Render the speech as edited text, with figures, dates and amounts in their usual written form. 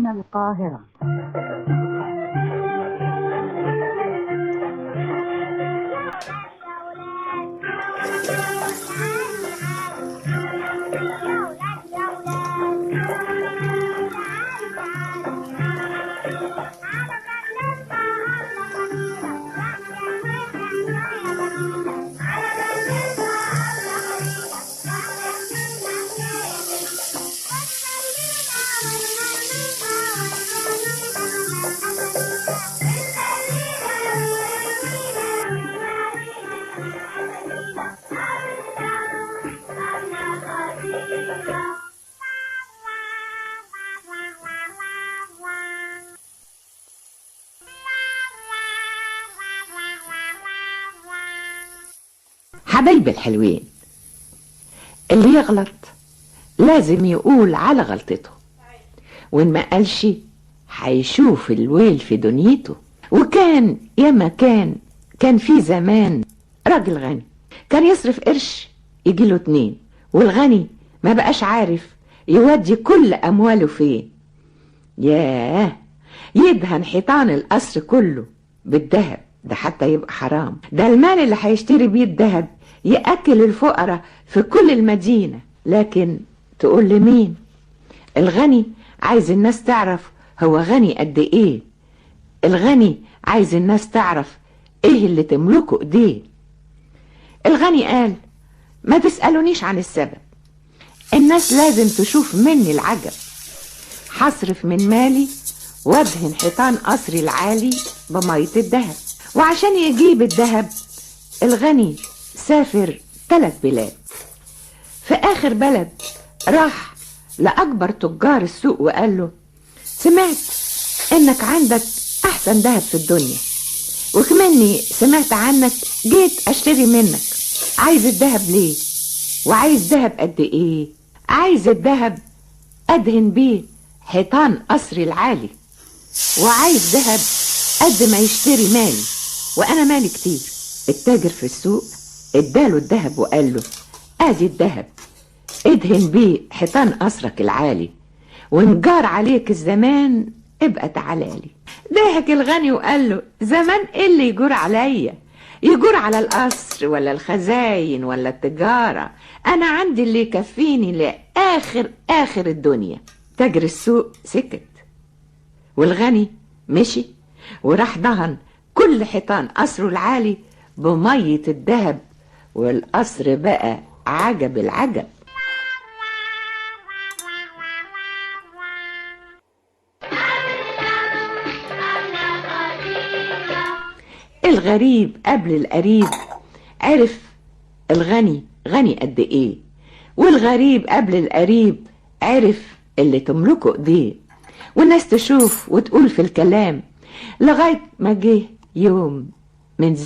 من القاهرة. حبايب الحلوين، اللي يغلط لازم يقول على غلطته، وإن ما قالش هيشوف الويل في دنيته. وكان ياما كان في زمان راجل غني كان يصرف قرش يجيله 2، والغني ما بقاش عارف يودي كل أمواله فين. ياه، يدهن حيطان القصر كله بالذهب، ده حتى يبقى حرام. ده المال اللي هيشتري بيه الذهب يأكل الفقراء في كل المدينة. لكن تقول لمين؟ الغني عايز الناس تعرف هو غني قد ايه. الغني عايز الناس تعرف ايه اللي تملكه ايديه. الغني قال ما تسألونيش عن السبب، الناس لازم تشوف مني العجب. هصرف من مالي وادهن حيطان قصري العالي بمية الذهب. وعشان يجيب الذهب الغني سافر 3 بلاد. في آخر بلد راح لأكبر تجار السوق وقال له سمعت إنك عندك أحسن ذهب في الدنيا، وكماني سمعت عنك جيت أشتري منك. عايز الذهب ليه؟ وعايز ذهب قد إيه؟ عايز الذهب أدهن بيه حيطان قصري العالي، وعايز ذهب قد ما يشتري مالي، وأنا مالي كتير. التاجر في السوق اداله الذهب وقال له ادي الذهب، ادهن بيه حيطان قصرك العالي، وانجار عليك الزمان ابقى تعالالي. ضحك الغني وقال له زمان ايه اللي يجور عليا؟ يجور على القصر ولا الخزاين ولا التجارة؟ انا عندي اللي يكفيني لآخر الدنيا. تاجر السوق سكت، والغني مشي وراح دهن كل حيطان قصره العالي بمية الذهب، والقصر بقى عجب العجب. الغريب قبل القريب عرف الغني غني قد ايه، والغريب قبل القريب عرف اللي تملكه ايديه. والناس تشوف وتقول في الكلام لغاية ما جه يوم